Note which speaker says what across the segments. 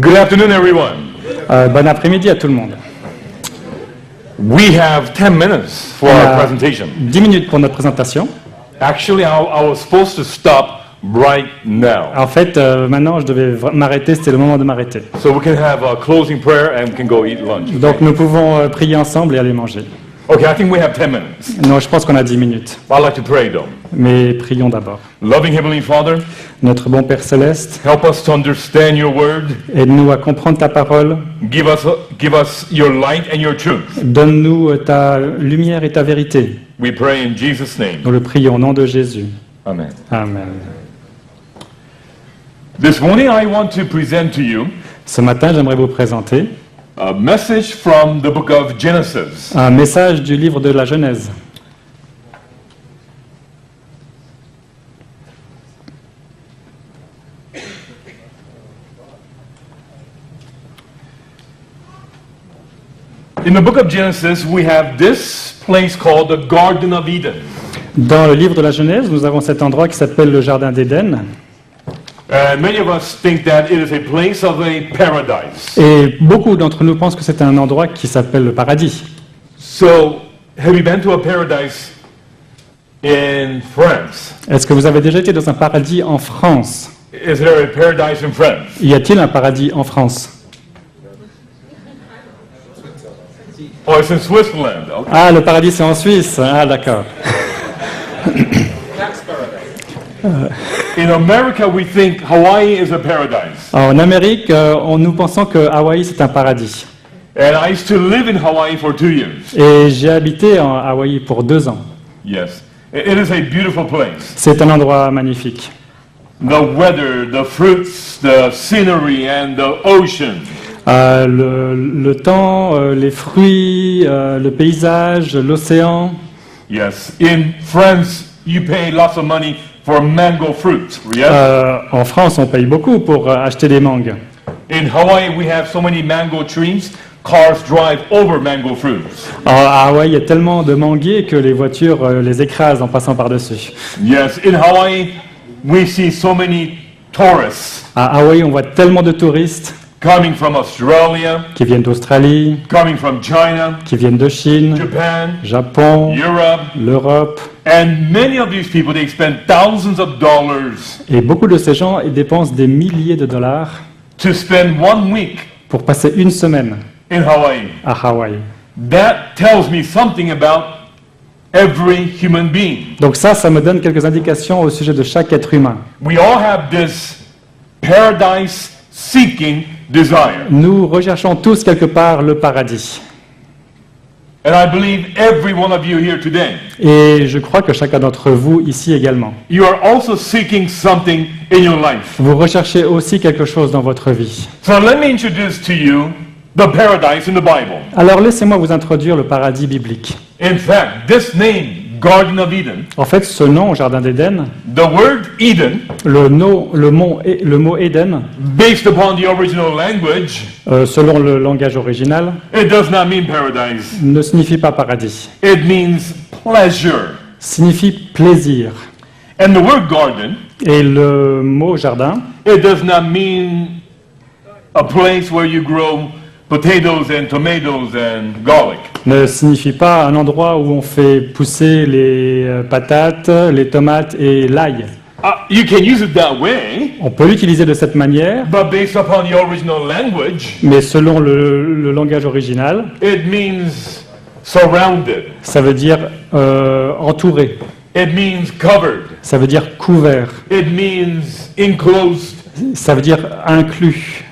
Speaker 1: Good afternoon, everyone.
Speaker 2: Bon après-midi à tout le monde.
Speaker 1: We have 10 minutes for
Speaker 2: On
Speaker 1: our
Speaker 2: a
Speaker 1: presentation.
Speaker 2: 10 minutes pour notre présentation.
Speaker 1: Actually, I was supposed to stop right now.
Speaker 2: En fait, maintenant, je devais m'arrêter, c'était le moment de m'arrêter.
Speaker 1: So we can have a closing prayer and we can go eat lunch.
Speaker 2: Donc nous pouvons prier ensemble et aller manger.
Speaker 1: Okay, I think we have 10 minutes.
Speaker 2: Non, je pense qu'on a 10 minutes.
Speaker 1: I'd like to pray though.
Speaker 2: Mais prions d'abord.
Speaker 1: Loving Heavenly Father,
Speaker 2: Notre bon Père Céleste,
Speaker 1: help us to understand your word.
Speaker 2: aide-nous à comprendre ta parole.
Speaker 1: Give us your light and your truth.
Speaker 2: Donne-nous ta lumière et ta vérité.
Speaker 1: We pray in Jesus' name.
Speaker 2: Nous le prions au nom de Jésus.
Speaker 1: Amen.
Speaker 2: Amen.
Speaker 1: This morning I want to present to you
Speaker 2: Ce matin, j'aimerais vous présenter
Speaker 1: a message from the book of Genesis.
Speaker 2: un message du livre de la Genèse.
Speaker 1: In the book of Genesis, we have this place called the Garden of Eden.
Speaker 2: Dans le livre de la Genèse, nous avons cet endroit qui s'appelle le Jardin d'Éden.
Speaker 1: And many of us think that it is a place of a paradise.
Speaker 2: Et beaucoup d'entre nous pensent que c'est un endroit qui s'appelle le paradis.
Speaker 1: So, have you been to a paradise in France?
Speaker 2: Est-ce que vous avez déjà été dans un paradis en France?
Speaker 1: Is there a paradise in France?
Speaker 2: Y a-t-il un paradis en France?
Speaker 1: Oh, it's in Switzerland. Okay.
Speaker 2: Ah, le paradis c'est en Suisse. Ah, d'accord.
Speaker 1: In America, we think Hawaii is a paradise.
Speaker 2: En Amérique, nous pensons que Hawaï c'est un paradis.
Speaker 1: And I used to live in Hawaii for 2 years.
Speaker 2: Et j'ai habité en Hawaï pour 2 ans.
Speaker 1: Yes. It is a beautiful place.
Speaker 2: C'est un endroit magnifique.
Speaker 1: The weather, the fruits, the scenery, and the ocean.
Speaker 2: Le temps, les fruits, le paysage, l'océan.
Speaker 1: Yes. In France, you pay lots of money for mango fruit. Yes.
Speaker 2: En France, on paye beaucoup pour acheter des mangues.
Speaker 1: In Hawaii, we have so many mango trees, cars drive over mango fruits.
Speaker 2: À Hawaï, il y a tellement de manguiers que les voitures les écrasent en passant par-dessus.
Speaker 1: Yes. In Hawaii, we see so many tourists
Speaker 2: À Hawaï, on voit tellement de touristes
Speaker 1: coming from Australia,
Speaker 2: qui viennent d'Australie,
Speaker 1: coming from China,
Speaker 2: qui viennent de Chine,
Speaker 1: Japan,
Speaker 2: Japon,
Speaker 1: Europe,
Speaker 2: l'Europe.
Speaker 1: and many of these people, they spend thousands of dollars
Speaker 2: Et beaucoup de ces gens ils dépensent des milliers de dollars
Speaker 1: to spend 1 week
Speaker 2: pour passer une semaine
Speaker 1: in Hawaii.
Speaker 2: à Hawaï.
Speaker 1: That tells me something about every human being.
Speaker 2: Donc ça me donne quelques indications au sujet de chaque être humain.
Speaker 1: We all have this paradise-seeking desire.
Speaker 2: Nous recherchons tous quelque part le paradis.
Speaker 1: And I believe every one of you here today,
Speaker 2: Et je crois que chacun d'entre vous ici également.
Speaker 1: you are also seeking something in your life.
Speaker 2: Vous recherchez aussi quelque chose dans votre vie.
Speaker 1: So let me introduce to you the paradise in the Bible.
Speaker 2: Alors laissez-moi vous introduire le paradis biblique.
Speaker 1: In fact, this name, Garden of Eden,
Speaker 2: En fait, ce nom, Jardin d'Éden,
Speaker 1: the word Eden,
Speaker 2: le mot Éden,
Speaker 1: based upon the original language,
Speaker 2: selon le langage original,
Speaker 1: it does not mean paradise.
Speaker 2: ne signifie pas paradis.
Speaker 1: It means pleasure.
Speaker 2: Signifie plaisir.
Speaker 1: And the word garden,
Speaker 2: Et le mot jardin,
Speaker 1: it does not mean a place where you grow potatoes and tomatoes and garlic.
Speaker 2: ne signifie pas un endroit où on fait pousser les patates, les tomates et l'ail.
Speaker 1: You can use it that way,
Speaker 2: On peut l'utiliser de cette manière,
Speaker 1: but based upon the original language,
Speaker 2: mais selon le langage original,
Speaker 1: it means surrounded.
Speaker 2: ça veut dire entouré,
Speaker 1: It means covered.
Speaker 2: ça veut dire couvert,
Speaker 1: It means enclosed.
Speaker 2: ça veut dire inclus,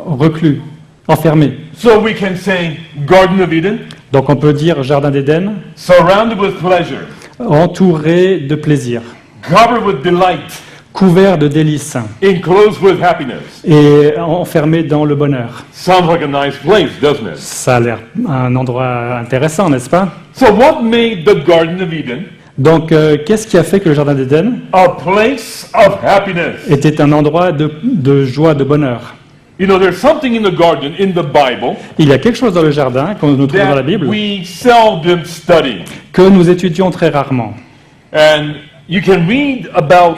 Speaker 2: reclus, enfermé.
Speaker 1: So we can say Garden of Eden,
Speaker 2: Donc on peut dire Jardin d'Éden,
Speaker 1: surrounded with pleasure,
Speaker 2: entouré de plaisir,
Speaker 1: covered with delight,
Speaker 2: couvert de délices
Speaker 1: enclosed with happiness.
Speaker 2: et enfermé dans le bonheur.
Speaker 1: Sounds like a nice place, doesn't it?
Speaker 2: Ça a l'air un endroit intéressant, n'est-ce pas?
Speaker 1: So what made the Garden of Eden
Speaker 2: Donc qu'est-ce qui a fait que le Jardin d'Éden
Speaker 1: a place of happiness?
Speaker 2: était un endroit de joie, de bonheur?
Speaker 1: You know, there's something in the garden, in the Bible,
Speaker 2: Il y a quelque chose dans le jardin qu'on nous trouve dans la
Speaker 1: that
Speaker 2: Bible
Speaker 1: we seldom study.
Speaker 2: que nous étudions très rarement.
Speaker 1: And you can read about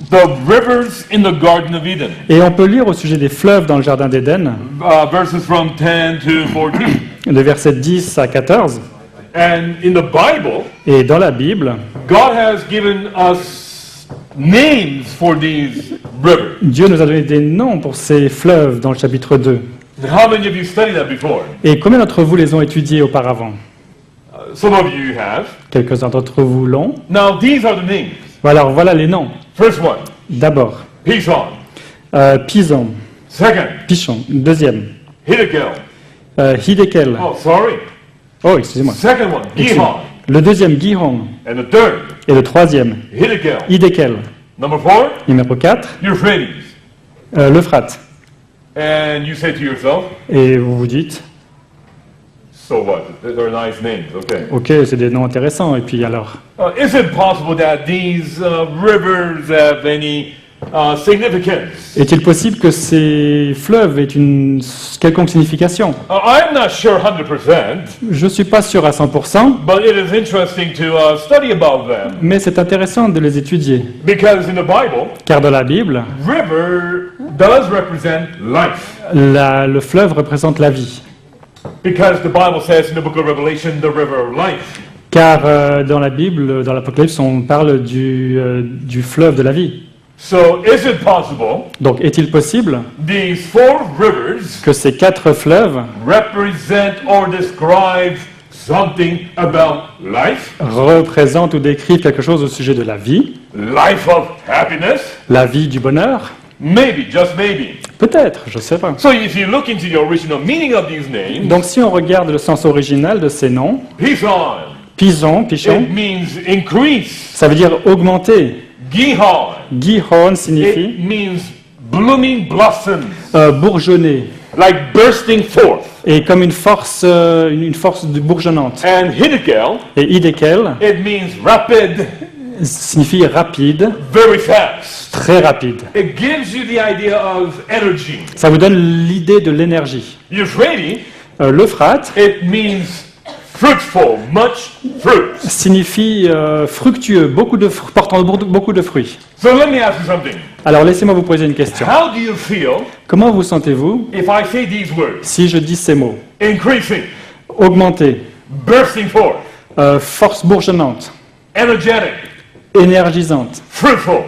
Speaker 1: the rivers in the Garden of Eden,
Speaker 2: Et on peut lire au sujet des fleuves dans le Jardin d'Éden,
Speaker 1: verses from 10 to 14.
Speaker 2: de versets 10 à 14.
Speaker 1: And in the Bible,
Speaker 2: Et dans la Bible,
Speaker 1: God has given us names for these rivers.
Speaker 2: Dieu nous a donné des noms pour ces fleuves dans le chapitre 2.
Speaker 1: How many of you studied that before?
Speaker 2: Et combien d'entre vous les ont étudiés auparavant?
Speaker 1: Some of you have.
Speaker 2: Quelques-uns d'entre vous l'ont.
Speaker 1: Now, these are the names.
Speaker 2: Alors voilà les noms.
Speaker 1: First one,
Speaker 2: D'abord,
Speaker 1: Pison.
Speaker 2: Pison,
Speaker 1: Second,
Speaker 2: Pichon. Deuxième,
Speaker 1: Hiddekel.
Speaker 2: Hidekel.
Speaker 1: Oh, sorry.
Speaker 2: Oh, excusez-moi.
Speaker 1: Second one, Gihon.
Speaker 2: Le deuxième, Gihon.
Speaker 1: And the third,
Speaker 2: Et le troisième,
Speaker 1: Hiddekel.
Speaker 2: Hidekel.
Speaker 1: Number 4,
Speaker 2: Numéro 4,
Speaker 1: Euphrates.
Speaker 2: l'Euphrate.
Speaker 1: And you say to yourself,
Speaker 2: Et vous vous dites,
Speaker 1: so what? They're nice names, okay.
Speaker 2: ok, c'est des noms intéressants. Et puis alors,
Speaker 1: Is it possible that these rivers have any significance?
Speaker 2: est-il possible que ces fleuves aient une quelconque signification?
Speaker 1: I'm not sure 100%,
Speaker 2: Je ne suis pas sûr à 100%,
Speaker 1: but it is interesting to study about them.
Speaker 2: mais c'est intéressant de les étudier.
Speaker 1: Because in the Bible,
Speaker 2: Car dans la Bible,
Speaker 1: river does represent life.
Speaker 2: le fleuve représente la vie.
Speaker 1: Because the Bible says in the book of Revelation, the river of life.
Speaker 2: Car dans la Bible, dans l'Apocalypse, on parle du fleuve de la vie.
Speaker 1: So is it possible
Speaker 2: Donc, est-il possible
Speaker 1: these 4 rivers
Speaker 2: que ces 4 fleuves
Speaker 1: represent or describe something about life?
Speaker 2: représentent ou décrivent quelque chose au sujet de la vie,
Speaker 1: Life of happiness?
Speaker 2: la vie du bonheur?
Speaker 1: Maybe, just maybe.
Speaker 2: Peut-être, je ne sais pas.
Speaker 1: So if you look into the original meaning of these names,
Speaker 2: Donc, si on regarde le sens original de ces noms,
Speaker 1: Pison,
Speaker 2: Pison, Pichon,
Speaker 1: it means increase.
Speaker 2: ça veut dire augmenter.
Speaker 1: Gihon,
Speaker 2: Gihon signifie
Speaker 1: it means blooming blossoms,
Speaker 2: bourgeonner,
Speaker 1: like bursting forth.
Speaker 2: et comme une force bourgeonnante.
Speaker 1: And Hiddekel,
Speaker 2: Et Hidekel
Speaker 1: it means rapid,
Speaker 2: signifie rapide,
Speaker 1: very fast.
Speaker 2: très rapide.
Speaker 1: It gives you the idea of energy.
Speaker 2: Ça vous donne l'idée de l'énergie.
Speaker 1: Euphrates,
Speaker 2: L'Euphrate
Speaker 1: it means fruitful, much fruit.
Speaker 2: signifie fructueux, portant beaucoup de fruits.
Speaker 1: So let me ask you something.
Speaker 2: Alors laissez-moi vous poser une question.
Speaker 1: How do you feel
Speaker 2: Comment vous sentez-vous
Speaker 1: if I say these words?
Speaker 2: si je dis ces mots?
Speaker 1: Increasing,
Speaker 2: Augmenter,
Speaker 1: bursting forth,
Speaker 2: force bourgeonnante,
Speaker 1: energetic,
Speaker 2: énergisante,
Speaker 1: fruitful.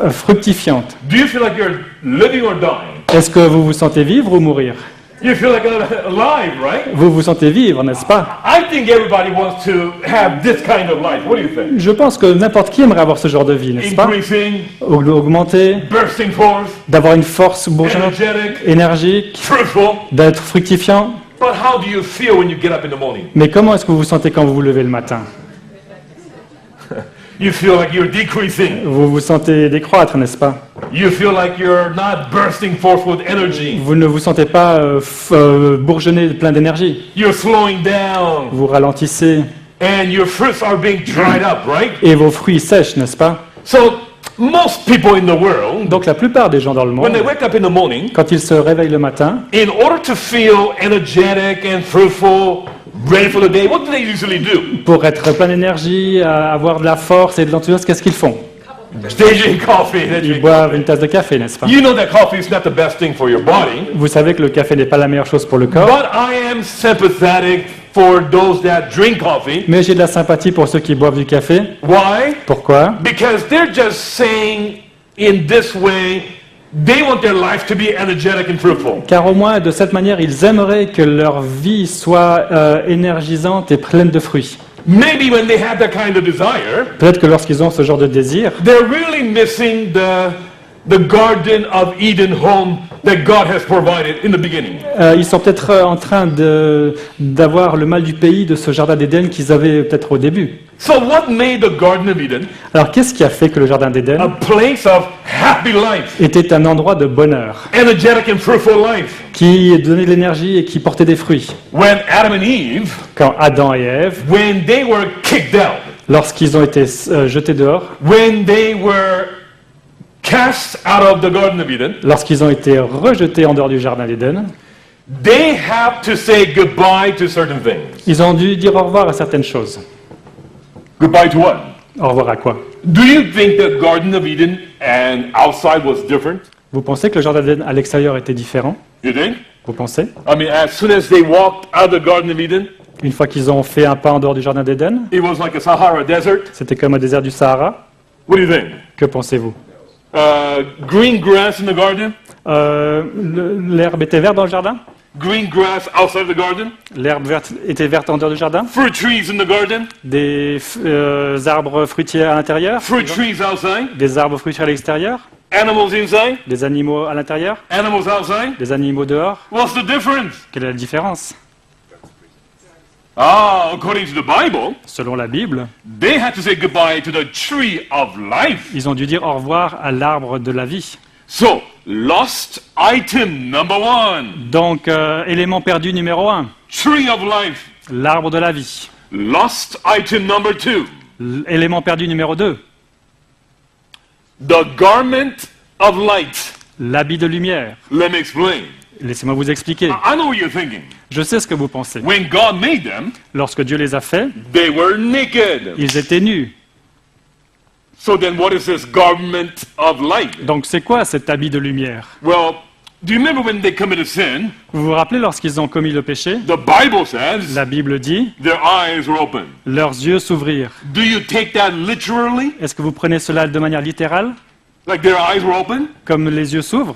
Speaker 2: fructifiante.
Speaker 1: Do you feel like you're living or dying?
Speaker 2: Est-ce que vous vous sentez vivre ou mourir?
Speaker 1: You feel like alive, right?
Speaker 2: Vous vous sentez vivre, n'est-ce pas?
Speaker 1: I think everybody wants to have this kind of life. What do you think?
Speaker 2: Je pense que n'importe qui aimerait avoir ce genre de vie, n'est-ce pas?
Speaker 1: Increasing,
Speaker 2: Augmenter,
Speaker 1: bursting forth,
Speaker 2: d'avoir une force bourgeonnante,
Speaker 1: energetic,
Speaker 2: énergique,
Speaker 1: fruitful.
Speaker 2: d'être fructifiant.
Speaker 1: But how do you feel when you get up in the morning?
Speaker 2: Mais comment est-ce que vous vous sentez quand vous vous levez le matin?
Speaker 1: You feel like you're decreasing.
Speaker 2: Vous vous sentez décroître, n'est-ce pas?
Speaker 1: You feel like you're not bursting forth with energy.
Speaker 2: Vous ne vous sentez pas bourgeonné, plein d'énergie.
Speaker 1: You're slowing down.
Speaker 2: Vous ralentissez
Speaker 1: And your fruits are being dried up, right?
Speaker 2: et vos fruits sèchent, n'est-ce pas?
Speaker 1: So most people in the world,
Speaker 2: Donc la plupart des gens dans le
Speaker 1: when
Speaker 2: monde,
Speaker 1: they wake up in the morning,
Speaker 2: quand ils se réveillent le matin,
Speaker 1: in order to feel energetic and fruitful, ready for the day, what do they usually do?
Speaker 2: pour être plein d'énergie, avoir de la force et de l'enthousiasme, qu'est-ce qu'ils font?
Speaker 1: They drink coffee. They
Speaker 2: Ils
Speaker 1: drink
Speaker 2: boivent
Speaker 1: coffee.
Speaker 2: une tasse de café, n'est-ce pas?
Speaker 1: You know that coffee is not the best thing for your body,
Speaker 2: Vous savez que le café n'est pas la meilleure chose pour le corps,
Speaker 1: but I am sympathetic for those that drink coffee.
Speaker 2: mais j'ai de la sympathie pour ceux qui boivent du café.
Speaker 1: Why?
Speaker 2: Pourquoi?
Speaker 1: Because they're just saying in this way, they want their life to be energetic and fruitful.
Speaker 2: Car au moins, de cette manière, ils aimeraient que leur vie soit énergisante et pleine de fruits.
Speaker 1: Maybe when they have that kind of desire,
Speaker 2: Peut-être que lorsqu'ils ont ce genre de désir,
Speaker 1: they're really missing the Garden of Eden home that God has provided in the beginning.
Speaker 2: ils sont peut-être en train d'avoir le mal du pays de ce jardin d'Éden qu'ils avaient peut-être au début.
Speaker 1: So what made the Garden of Eden
Speaker 2: Alors qu'est-ce qui a fait que le jardin
Speaker 1: a
Speaker 2: d'Éden
Speaker 1: place of happy life,
Speaker 2: était un endroit de bonheur,
Speaker 1: energetic and fruitful life?
Speaker 2: qui donnait de l'énergie et qui portait des fruits?
Speaker 1: When Adam and Eve,
Speaker 2: Quand Adam et Ève,
Speaker 1: when they were kicked out,
Speaker 2: lorsqu'ils ont été jetés dehors,
Speaker 1: when they were cast out of the Garden of Eden,
Speaker 2: lorsqu'ils ont été rejetés en dehors du jardin d'Éden,
Speaker 1: they have to say goodbye to certain things.
Speaker 2: ils ont dû dire au revoir à certaines choses.
Speaker 1: Goodbye to what?
Speaker 2: Au revoir à quoi?
Speaker 1: Do you think the Garden of Eden and outside was different?
Speaker 2: Vous pensez que le jardin d'Éden à l'extérieur était différent?
Speaker 1: You think?
Speaker 2: Vous pensez?
Speaker 1: I mean, as soon as they walked out of the Garden of Eden,
Speaker 2: Une fois qu'ils ont fait un pas en dehors du jardin d'Éden,
Speaker 1: it was like a Sahara desert.
Speaker 2: c'était comme un désert du Sahara.
Speaker 1: What do you think?
Speaker 2: Que pensez-vous?
Speaker 1: Green grass in the garden?
Speaker 2: L'herbe était verte dans le jardin?
Speaker 1: Green grass outside the garden?
Speaker 2: L'herbe verte était verte en dehors du jardin?
Speaker 1: Fruit trees in the garden?
Speaker 2: Des arbres fruitiers à l'intérieur?
Speaker 1: Fruit trees outside?
Speaker 2: Des arbres fruitiers à l'extérieur?
Speaker 1: Animals inside?
Speaker 2: Des animaux à l'intérieur?
Speaker 1: Animals outside?
Speaker 2: Des animaux dehors?
Speaker 1: What's the difference?
Speaker 2: Quelle est la différence?
Speaker 1: According to the Bible,
Speaker 2: Selon la Bible,
Speaker 1: they had to say goodbye to the tree of life.
Speaker 2: ils ont dû dire au revoir à l'arbre de la vie.
Speaker 1: So, lost item number 1,
Speaker 2: Donc, élément perdu numéro 1,
Speaker 1: tree of life.
Speaker 2: l'arbre de la vie.
Speaker 1: Lost item number 2,
Speaker 2: Élément perdu numéro 2,
Speaker 1: the garment of light.
Speaker 2: l'habit de lumière.
Speaker 1: Let me explain.
Speaker 2: Laissez-moi vous expliquer.
Speaker 1: I know what you're thinking.
Speaker 2: Je sais ce que vous pensez.
Speaker 1: When God made them,
Speaker 2: Lorsque Dieu les a faits,
Speaker 1: they were naked.
Speaker 2: ils étaient nus.
Speaker 1: So then what is this garment of light?
Speaker 2: Donc, c'est quoi cet habit de lumière?
Speaker 1: Well, do you remember when they committed sin?
Speaker 2: Vous vous rappelez lorsqu'ils ont commis le péché?
Speaker 1: The Bible says
Speaker 2: La Bible dit,
Speaker 1: their eyes were open.
Speaker 2: leurs yeux s'ouvrirent.
Speaker 1: Do you take that literally?
Speaker 2: Est-ce que vous prenez cela de manière littérale?
Speaker 1: Like their eyes were open?
Speaker 2: Comme les yeux s'ouvrent?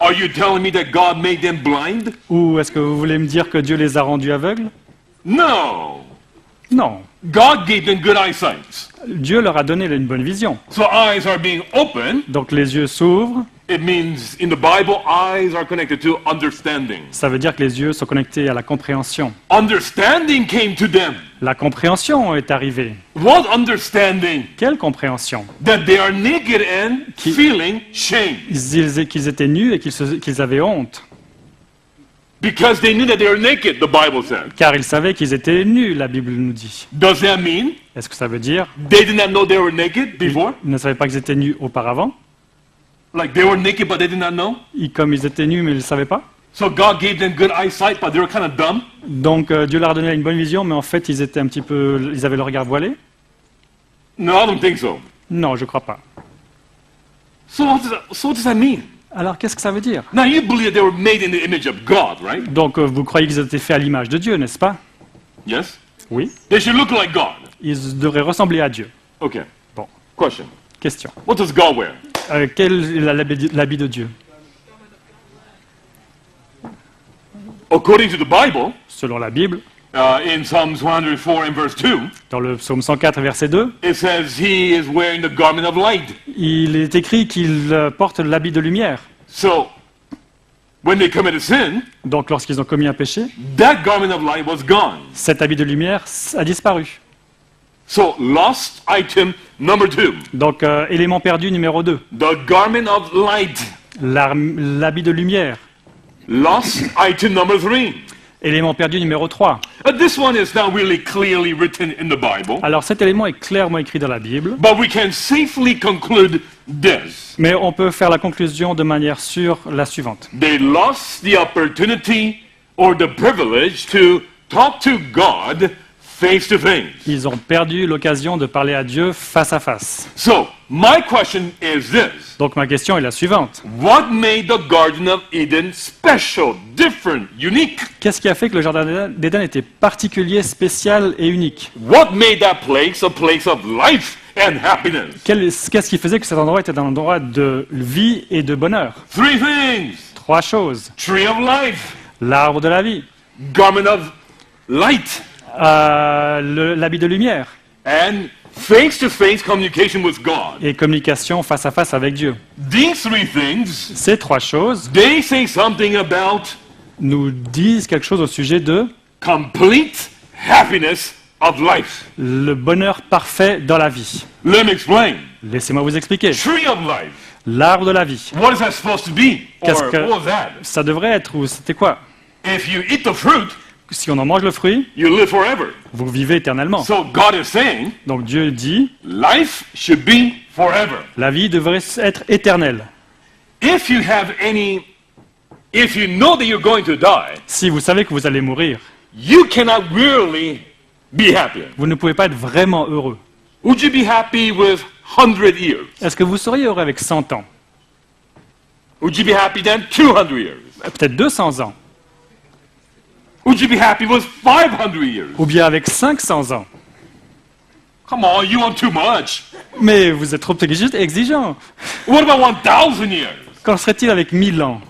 Speaker 1: Are you telling me that God made them blind?
Speaker 2: Ou est-ce que vous voulez me dire que Dieu les a rendus aveugles?
Speaker 1: No.
Speaker 2: Non.
Speaker 1: God gave them good eyesight.
Speaker 2: Dieu leur a donné une bonne vision.
Speaker 1: So eyes are being open.
Speaker 2: Donc les yeux s'ouvrent,
Speaker 1: It means in the Bible, eyes are connected to understanding.
Speaker 2: ça veut dire que les yeux sont connectés à la compréhension.
Speaker 1: Understanding came to them.
Speaker 2: La compréhension est arrivée.
Speaker 1: What understanding?
Speaker 2: Quelle compréhension?
Speaker 1: That they are naked and feeling shame.
Speaker 2: Qu'ils étaient nus et qu'ils avaient honte.
Speaker 1: Because they knew that they were naked, the Bible says.
Speaker 2: Car ils savaient qu'ils étaient nus, la Bible nous dit.
Speaker 1: Does that mean
Speaker 2: Est-ce que ça veut dire
Speaker 1: they did not know they were naked before?
Speaker 2: qu'ils ne savaient pas qu'ils étaient nus auparavant?
Speaker 1: Like they were naked but they did not know?
Speaker 2: Comme ils étaient nus mais ils ne le savaient pas?
Speaker 1: So God gave them good eyesight but they were kind of dumb?
Speaker 2: Donc Dieu leur a donné une bonne vision mais en fait ils étaient un petit peu... Ils avaient le regard voilé?
Speaker 1: No, I don't think so.
Speaker 2: Non, je crois pas.
Speaker 1: So what does that mean?
Speaker 2: Alors qu'est-ce que ça veut dire?
Speaker 1: Now you believe that they were made in the image of God, right?
Speaker 2: Donc vous croyez qu'ils étaient faits à l'image de Dieu, n'est-ce pas?
Speaker 1: Yes?
Speaker 2: Oui.
Speaker 1: They should look like God.
Speaker 2: Ils devraient ressembler à Dieu.
Speaker 1: Okay.
Speaker 2: Bon,
Speaker 1: Question.
Speaker 2: question.
Speaker 1: What does God wear?
Speaker 2: Quel est l'habit de Dieu?
Speaker 1: According to the Bible,
Speaker 2: Selon la Bible,
Speaker 1: in Psalms 104 and verse 2,
Speaker 2: dans le psaume 104, verset 2,
Speaker 1: it says he is wearing the garment of light.
Speaker 2: il est écrit qu'il porte l'habit de lumière.
Speaker 1: So, when they committed sin,
Speaker 2: Donc lorsqu'ils ont commis un péché,
Speaker 1: that garment of light was gone.
Speaker 2: cet habit de lumière a disparu.
Speaker 1: So, lost item number 2,
Speaker 2: Donc élément perdu numéro 2,
Speaker 1: the garment of light.
Speaker 2: l'habit de lumière.
Speaker 1: Lost item number 3.
Speaker 2: Élément perdu numéro 3.
Speaker 1: This one is not really clearly written in the Bible,
Speaker 2: Alors cet élément est clairement écrit dans la Bible,
Speaker 1: but we can safely conclude this.
Speaker 2: mais on peut faire la conclusion de manière sûre la suivante.
Speaker 1: They lost the opportunity or the privilege to talk to God face to face.
Speaker 2: Ils ont perdu l'occasion de parler à Dieu face à face.
Speaker 1: So, my question is this.
Speaker 2: Donc ma question est la suivante.
Speaker 1: What made the Garden of Eden special, different, unique?
Speaker 2: Qu'est-ce qui a fait que le jardin d'Éden était particulier, spécial et unique?
Speaker 1: What made that place a place of life and happiness?
Speaker 2: Qu'est-ce qui faisait que cet endroit était un endroit de vie et de bonheur?
Speaker 1: 3 things.
Speaker 2: 3 choses.
Speaker 1: Tree of life,
Speaker 2: L'arbre de la vie,
Speaker 1: garment of light,
Speaker 2: l'habit de lumière
Speaker 1: and face-to-face communication with God.
Speaker 2: et communication face à face avec Dieu.
Speaker 1: These 3 things,
Speaker 2: Ces 3 choses
Speaker 1: they say something about
Speaker 2: nous disent quelque chose au sujet de
Speaker 1: complete happiness of life.
Speaker 2: le bonheur parfait dans la vie.
Speaker 1: Let me explain.
Speaker 2: Laissez-moi vous expliquer.
Speaker 1: Tree of life.
Speaker 2: L'arbre de la vie.
Speaker 1: What is that supposed to be?
Speaker 2: Qu'est-ce
Speaker 1: Or
Speaker 2: que-
Speaker 1: what was that?
Speaker 2: Ça devrait être, ou c'était quoi?
Speaker 1: If you eat the fruit,
Speaker 2: Si on en mange le fruit,
Speaker 1: you live forever.
Speaker 2: vous vivez éternellement.
Speaker 1: So God is saying,
Speaker 2: Donc Dieu dit,
Speaker 1: life should be forever.
Speaker 2: la vie devrait être éternelle.
Speaker 1: If you know that you're going to die,
Speaker 2: Si vous savez que vous allez mourir,
Speaker 1: you cannot really be happy.
Speaker 2: vous ne pouvez pas être vraiment heureux.
Speaker 1: Would you be happy with 100 years?
Speaker 2: Est-ce que vous seriez heureux avec 100 ans?
Speaker 1: Would you be happy then? 200 years?
Speaker 2: Peut-être 200 ans?
Speaker 1: Would you be happy with 500 years?
Speaker 2: Ou bien avec 500 ans?
Speaker 1: Come on, you want too much.
Speaker 2: Mais vous êtes trop exigeant.
Speaker 1: What about 1000 years?
Speaker 2: Qu'en serait-il avec 1000 ans?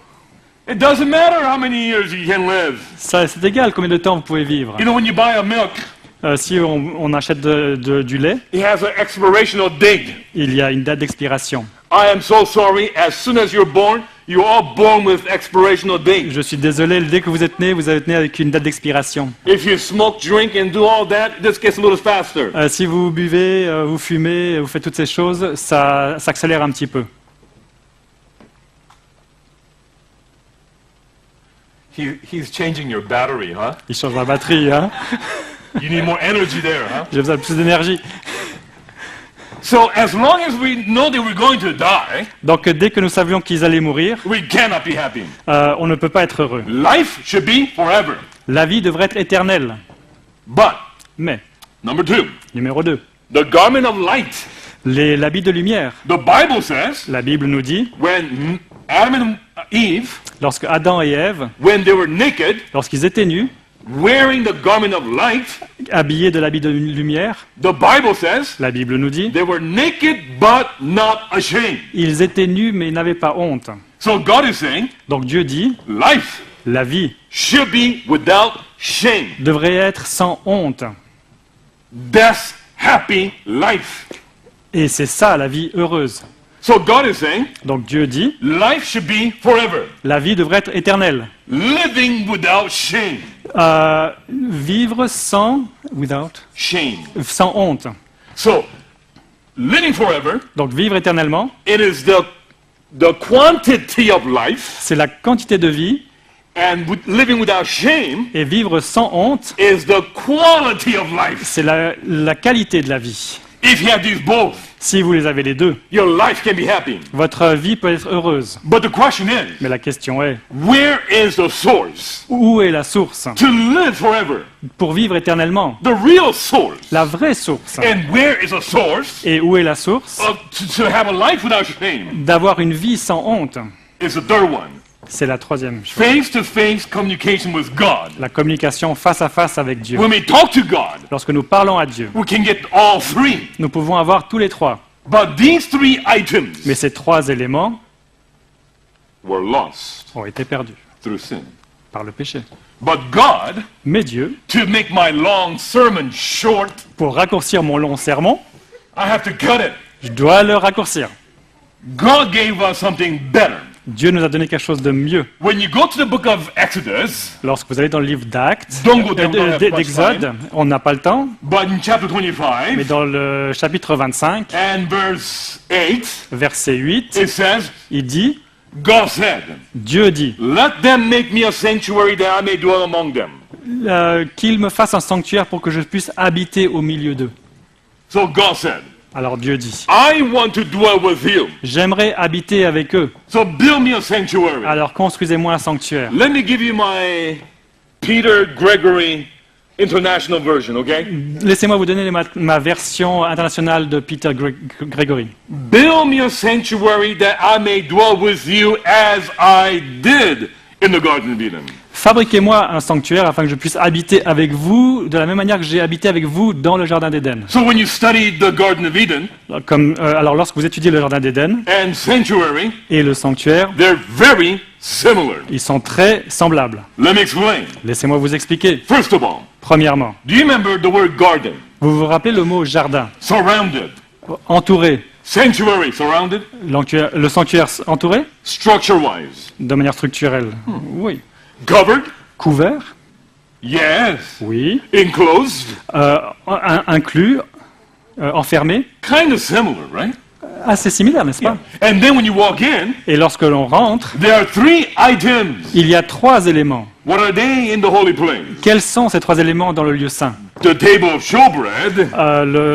Speaker 1: It doesn't matter how many years you can live.
Speaker 2: Ça, c'est égal combien de temps vous pouvez vivre.
Speaker 1: You know, when you buy a milk,
Speaker 2: Si on achète du lait,
Speaker 1: it has an expirational date.
Speaker 2: il y a une date d'expiration.
Speaker 1: I am so sorry, as soon as you're born born with expirational date.
Speaker 2: Je suis désolé, dès que vous êtes né avec une date d'expiration.
Speaker 1: If you smoke, drink, and do all that, this gets a little faster.
Speaker 2: Si vous buvez, vous fumez, vous faites toutes ces choses, ça s'accélère un petit peu.
Speaker 1: He's changing your battery, huh?
Speaker 2: Il change la batterie, hein.
Speaker 1: You need more energy there, huh?
Speaker 2: J'ai besoin de plus d'énergie.
Speaker 1: So as long as we know that we're going to die,
Speaker 2: Donc dès que nous savions qu'ils allaient mourir,
Speaker 1: we cannot be happy.
Speaker 2: on ne peut pas être heureux.
Speaker 1: Life should be forever.
Speaker 2: La vie devrait être éternelle.
Speaker 1: But,
Speaker 2: Mais,
Speaker 1: number 2,
Speaker 2: numéro 2,
Speaker 1: the garment of light.
Speaker 2: l'habit de lumière.
Speaker 1: The Bible says
Speaker 2: La Bible nous dit,
Speaker 1: when Adam and Eve,
Speaker 2: lorsque Adam et Ève,
Speaker 1: when they were naked,
Speaker 2: lorsqu'ils étaient nus,
Speaker 1: wearing the garment of light,
Speaker 2: habillés de l'habit de lumière,
Speaker 1: the Bible says
Speaker 2: la Bible nous dit,
Speaker 1: they were naked but not ashamed.
Speaker 2: ils étaient nus mais ils n'avaient pas honte.
Speaker 1: So God is saying,
Speaker 2: Donc Dieu dit,
Speaker 1: life
Speaker 2: la vie
Speaker 1: should be without shame.
Speaker 2: devrait être sans honte.
Speaker 1: That's happy life.
Speaker 2: Et c'est ça la vie heureuse.
Speaker 1: So God is saying,
Speaker 2: Donc Dieu dit,
Speaker 1: life should be forever.
Speaker 2: la vie devrait être éternelle.
Speaker 1: Living without shame.
Speaker 2: Vivre sans honte.
Speaker 1: So, living forever,
Speaker 2: Donc vivre éternellement,
Speaker 1: it is the quantity of life,
Speaker 2: c'est la quantité de vie,
Speaker 1: and living without shame
Speaker 2: et vivre sans honte,
Speaker 1: is the quality of life.
Speaker 2: c'est la qualité de la vie.
Speaker 1: If you have these both,
Speaker 2: Si vous les avez les deux,
Speaker 1: your life can be happy.
Speaker 2: votre vie peut être heureuse.
Speaker 1: But the question is,
Speaker 2: Mais la question est,
Speaker 1: where is the source
Speaker 2: où est la source
Speaker 1: to live forever?
Speaker 2: pour vivre éternellement?
Speaker 1: The real source.
Speaker 2: La vraie source.
Speaker 1: And where is the source
Speaker 2: Et où est la source
Speaker 1: to have a life without shame?
Speaker 2: d'avoir une vie sans honte?
Speaker 1: Is the third one.
Speaker 2: C'est la troisième chose.
Speaker 1: Face-to-face communication with God.
Speaker 2: La communication face à face avec Dieu.
Speaker 1: When we talk to God,
Speaker 2: Lorsque nous parlons à Dieu,
Speaker 1: we can get all three.
Speaker 2: nous pouvons avoir tous les trois.
Speaker 1: But these three items
Speaker 2: Mais ces trois éléments
Speaker 1: were lost
Speaker 2: ont été perdus
Speaker 1: through sin.
Speaker 2: par le péché.
Speaker 1: But God,
Speaker 2: Mais Dieu,
Speaker 1: to make my long sermon short,
Speaker 2: pour raccourcir mon long sermon,
Speaker 1: I have to cut it.
Speaker 2: je dois le raccourcir.
Speaker 1: God gave us something better.
Speaker 2: Dieu nous a donné quelque chose de mieux.
Speaker 1: When you go to the book of Exodus,
Speaker 2: Lorsque vous allez dans le livre d'Actes,
Speaker 1: don't go there, we don't have much
Speaker 2: d'Exode,
Speaker 1: time.
Speaker 2: on n'a pas le temps,
Speaker 1: But in chapter
Speaker 2: mais
Speaker 1: 25
Speaker 2: dans le chapitre 25,
Speaker 1: and verse 8,
Speaker 2: verset 8,
Speaker 1: it says,
Speaker 2: il dit,
Speaker 1: God said,
Speaker 2: Dieu dit,
Speaker 1: let them make me a sanctuary that I may dwell among them.
Speaker 2: qu'il me fasse un sanctuaire pour que je puisse habiter au milieu d'eux.
Speaker 1: So God said,
Speaker 2: Alors Dieu dit,
Speaker 1: I want to dwell with you.
Speaker 2: j'aimerais habiter avec eux,
Speaker 1: So build me a sanctuary.
Speaker 2: alors construisez-moi un sanctuaire.
Speaker 1: Let me give you my Peter Gregory International version, okay?
Speaker 2: Laissez-moi vous donner ma version internationale de Peter Gregory.
Speaker 1: Build me a sanctuary that I may dwell with you as I did in the Garden of Eden.
Speaker 2: Fabriquez-moi un sanctuaire afin que je puisse habiter avec vous de la même manière que j'ai habité avec vous dans le Jardin d'Éden.
Speaker 1: So when you study the Garden of Eden
Speaker 2: Alors lorsque vous étudiez le Jardin d'Éden
Speaker 1: and sanctuary,
Speaker 2: et le sanctuaire,
Speaker 1: they're very similar.
Speaker 2: ils sont très semblables.
Speaker 1: Let me explain.
Speaker 2: Laissez-moi vous expliquer.
Speaker 1: First of all,
Speaker 2: Premièrement,
Speaker 1: do you remember the word garden?
Speaker 2: vous vous rappelez le mot jardin,
Speaker 1: Surrounded.
Speaker 2: entouré,
Speaker 1: Sanctuary, surrounded.
Speaker 2: le sanctuaire entouré
Speaker 1: Structure-wise.
Speaker 2: de manière structurelle. Oui.
Speaker 1: Covered?
Speaker 2: Couvert?
Speaker 1: Yes.
Speaker 2: Oui.
Speaker 1: Enclosed?
Speaker 2: Inclus, enfermé?
Speaker 1: Kind of similar, right?
Speaker 2: Assez similaire, n'est-ce pas?
Speaker 1: And then when you walk in,
Speaker 2: Et lorsque l'on rentre,
Speaker 1: there are three items.
Speaker 2: il y a trois éléments.
Speaker 1: What are they in the holy place?
Speaker 2: Quels sont ces trois éléments dans le lieu saint?
Speaker 1: The table of showbread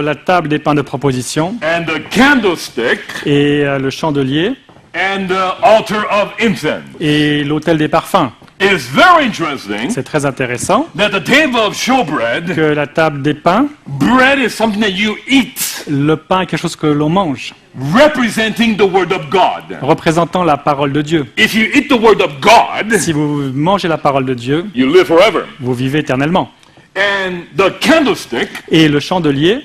Speaker 2: La table des pains de proposition
Speaker 1: and the candlestick
Speaker 2: et le chandelier
Speaker 1: and the altar of incense.
Speaker 2: et l'autel des parfums.
Speaker 1: It is very interesting
Speaker 2: C'est très intéressant
Speaker 1: that the table of showbread,
Speaker 2: que la table des pains,
Speaker 1: bread is something that you eat,
Speaker 2: le pain est quelque chose que l'on mange,
Speaker 1: representing the Word of God.
Speaker 2: représentant la parole de Dieu.
Speaker 1: If you eat the Word of God,
Speaker 2: Si vous mangez la parole de Dieu,
Speaker 1: you live forever.
Speaker 2: vous vivez éternellement.
Speaker 1: And the candlestick,
Speaker 2: Et le chandelier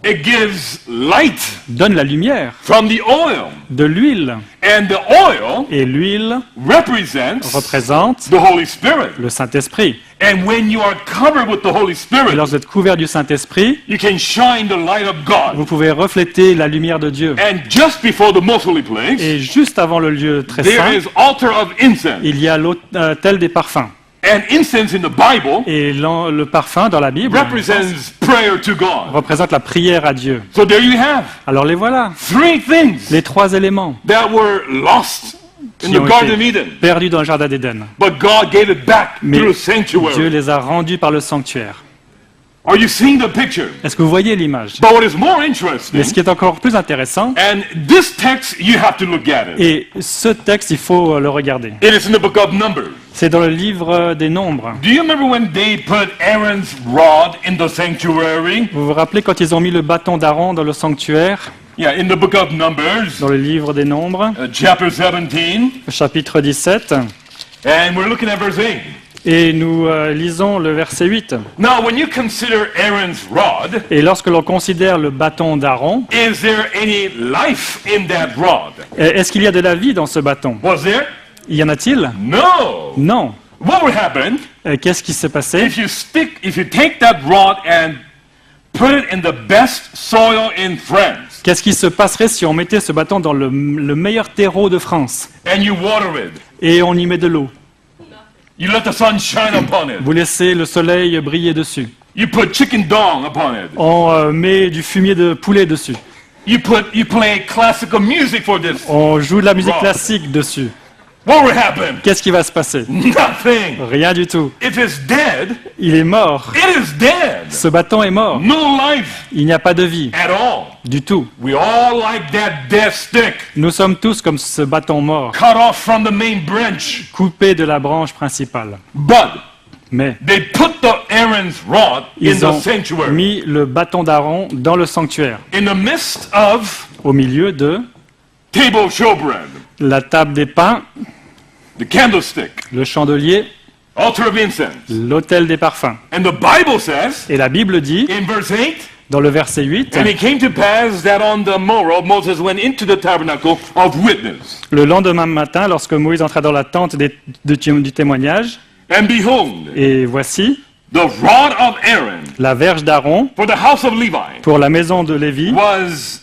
Speaker 1: it gives light
Speaker 2: donne la lumière,
Speaker 1: from the oil.
Speaker 2: de l'huile.
Speaker 1: And the oil
Speaker 2: Et l'huile
Speaker 1: represents
Speaker 2: représente
Speaker 1: the Holy Spirit.
Speaker 2: le Saint-Esprit.
Speaker 1: And when you are covered with the Holy
Speaker 2: Et
Speaker 1: Spirit,
Speaker 2: lorsque vous êtes couvert du Saint-Esprit,
Speaker 1: you can shine the light of God.
Speaker 2: vous pouvez refléter la lumière de Dieu.
Speaker 1: And just before the most holy place,
Speaker 2: Et juste avant le lieu très
Speaker 1: there
Speaker 2: saint,
Speaker 1: is altar of incense.
Speaker 2: il y a l'autel des parfums.
Speaker 1: And incense in the Bible
Speaker 2: Et le parfum dans la Bible
Speaker 1: represents prayer to God.
Speaker 2: représente la prière à Dieu.
Speaker 1: So there you have
Speaker 2: Alors les voilà,
Speaker 1: 3 things
Speaker 2: les 3 éléments
Speaker 1: that were lost in
Speaker 2: qui
Speaker 1: the
Speaker 2: ont
Speaker 1: Garden of
Speaker 2: été
Speaker 1: Eden.
Speaker 2: perdus dans le jardin d'Éden.
Speaker 1: But God gave it back
Speaker 2: Mais
Speaker 1: through the
Speaker 2: Dieu
Speaker 1: sanctuary.
Speaker 2: les a rendus par le sanctuaire.
Speaker 1: Are you seeing the picture?
Speaker 2: Est-ce que vous voyez l'image?
Speaker 1: But what is more
Speaker 2: Mais
Speaker 1: interesting,
Speaker 2: ce qui est encore plus intéressant,
Speaker 1: and this text you have to look at it.
Speaker 2: et ce texte, il faut le regarder.
Speaker 1: It is in the book of Numbers.
Speaker 2: C'est dans le livre des Nombres.
Speaker 1: Do you remember when they put Aaron's rod in the sanctuary?
Speaker 2: Vous vous rappelez quand ils ont mis le bâton d'Aaron dans le sanctuaire,
Speaker 1: Yeah, in the book of Numbers,
Speaker 2: dans le livre des Nombres,
Speaker 1: chapter 17,
Speaker 2: chapitre 17,
Speaker 1: and we're looking at verse 8.
Speaker 2: et nous lisons le verset 8.
Speaker 1: Now, when you consider Aaron's rod,
Speaker 2: Et lorsque l'on considère le bâton d'Aaron,
Speaker 1: is there any life in that rod?
Speaker 2: est-ce qu'il y a de la vie dans ce bâton?
Speaker 1: Was there?
Speaker 2: Y en a-t-il?
Speaker 1: No.
Speaker 2: Non.
Speaker 1: What would happen
Speaker 2: Qu'est-ce qui s'est passé?
Speaker 1: if you take that rod and put it in the best soil in France,
Speaker 2: Qu'est-ce qui se passerait si on mettait ce bâton dans le meilleur terreau de France
Speaker 1: and you water it,
Speaker 2: et on y met de l'eau?
Speaker 1: you let the sun shine upon it,
Speaker 2: Vous laissez le soleil briller dessus.
Speaker 1: you put chicken dong upon it,
Speaker 2: On met du fumier de poulet dessus.
Speaker 1: you play classical music for this.
Speaker 2: On joue de la musique
Speaker 1: Rock.
Speaker 2: classique dessus.
Speaker 1: What would happen?
Speaker 2: Qu'est-ce qui va se passer?
Speaker 1: Nothing.
Speaker 2: Rien du tout.
Speaker 1: If it's dead,
Speaker 2: Il est mort.
Speaker 1: it is dead.
Speaker 2: Ce bâton est mort.
Speaker 1: No life
Speaker 2: Il n'y a pas de vie.
Speaker 1: at all.
Speaker 2: Du tout.
Speaker 1: We all like that dead stick
Speaker 2: Nous sommes tous comme ce bâton mort,
Speaker 1: cut off from the main branch.
Speaker 2: coupé de la branche principale.
Speaker 1: But
Speaker 2: Mais
Speaker 1: they put the Aaron's rod in
Speaker 2: ils
Speaker 1: the
Speaker 2: ont
Speaker 1: sanctuary,
Speaker 2: mis le bâton d'Aaron dans le sanctuaire,
Speaker 1: in the midst of
Speaker 2: au milieu de
Speaker 1: table of showbread,
Speaker 2: la table des pains,
Speaker 1: the candlestick,
Speaker 2: le chandelier,
Speaker 1: altar of incense.
Speaker 2: l'autel des parfums.
Speaker 1: And the Bible says
Speaker 2: Et la Bible dit,
Speaker 1: in verse 8,
Speaker 2: dans le verset 8,
Speaker 1: and it came to pass that on the morrow Moses went into the tabernacle of witness,
Speaker 2: le lendemain matin, lorsque Moïse entra dans la tente du témoignage,
Speaker 1: and behold,
Speaker 2: et voici
Speaker 1: the rod of Aaron
Speaker 2: la verge d'Aaron
Speaker 1: for the house of Levi
Speaker 2: pour la maison de Lévi
Speaker 1: was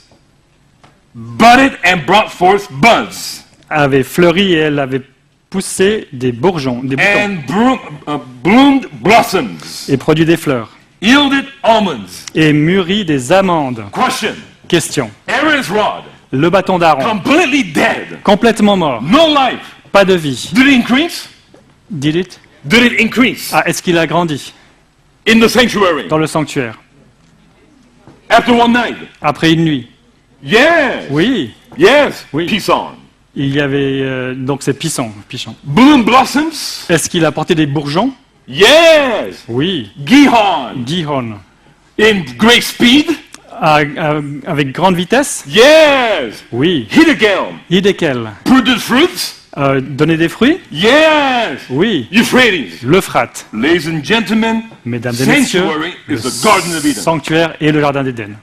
Speaker 1: budded and brought forth buds,
Speaker 2: avait fleuri et elle avait poussé des bourgeons, des boutons,
Speaker 1: and bloomed blossoms,
Speaker 2: et produit des fleurs,
Speaker 1: yielded almonds.
Speaker 2: et mûri des amandes.
Speaker 1: Question.
Speaker 2: Question.
Speaker 1: Aaron's rod,
Speaker 2: Le bâton d'Aaron,
Speaker 1: completely dead,
Speaker 2: complètement mort,
Speaker 1: no life.
Speaker 2: pas de vie.
Speaker 1: Did it increase?
Speaker 2: Did it?
Speaker 1: Did it increase
Speaker 2: Ah, est-ce qu'il a grandi
Speaker 1: in the sanctuary
Speaker 2: dans le sanctuaire
Speaker 1: after one night?
Speaker 2: après une nuit?
Speaker 1: Yes.
Speaker 2: Oui,
Speaker 1: Yes.
Speaker 2: Oui.
Speaker 1: Peace on.
Speaker 2: il y avait donc c'est pichon.
Speaker 1: Bloom blossoms?
Speaker 2: Est-ce qu'il a porté des bourgeons?
Speaker 1: Yes.
Speaker 2: Oui.
Speaker 1: Gihon.
Speaker 2: Gihon.
Speaker 1: In great speed?
Speaker 2: Avec grande vitesse?
Speaker 1: Yes.
Speaker 2: Oui.
Speaker 1: Hiddekel.
Speaker 2: Hiddekel.
Speaker 1: Produce fruits?
Speaker 2: Donner des fruits?
Speaker 1: Yes.
Speaker 2: Oui.
Speaker 1: Euphrates.
Speaker 2: L'Euphrate.
Speaker 1: Ladies and gentlemen,
Speaker 2: Mesdames et messieurs,
Speaker 1: sanctuary
Speaker 2: le
Speaker 1: is the Garden of Eden.
Speaker 2: sanctuaire et le jardin d'Éden.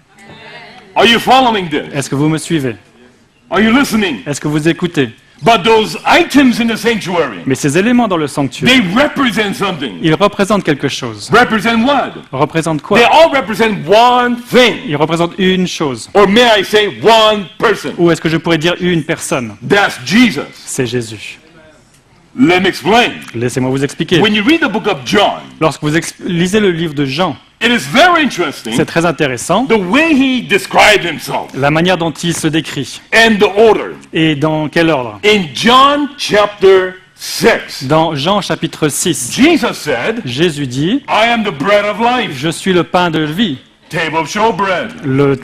Speaker 1: Are you following this?
Speaker 2: Est-ce que vous me suivez?
Speaker 1: Are you listening?
Speaker 2: Est-ce que vous écoutez?
Speaker 1: But those items in the sanctuary,
Speaker 2: Mais ces éléments dans le sanctuaire,
Speaker 1: they represent something.
Speaker 2: ils représentent quelque chose.
Speaker 1: Represent what?
Speaker 2: Représentent quoi?
Speaker 1: They all represent one thing.
Speaker 2: Ils représentent une chose.
Speaker 1: Or may I say one person?
Speaker 2: Ou est-ce que je pourrais dire une personne?
Speaker 1: That's Jesus.
Speaker 2: C'est Jésus.
Speaker 1: Let me explain.
Speaker 2: Laissez-moi vous expliquer.
Speaker 1: When you read the book of John,
Speaker 2: Lorsque vous lisez le livre de Jean,
Speaker 1: it is very interesting
Speaker 2: c'est très intéressant
Speaker 1: the way he described himself
Speaker 2: la manière dont il se décrit
Speaker 1: and the order.
Speaker 2: et dans quel ordre.
Speaker 1: In John chapter 6,
Speaker 2: Dans Jean chapitre 6,
Speaker 1: Jesus said,
Speaker 2: Jésus dit,
Speaker 1: I am the bread of life.
Speaker 2: je suis le pain de vie.
Speaker 1: table of showbread.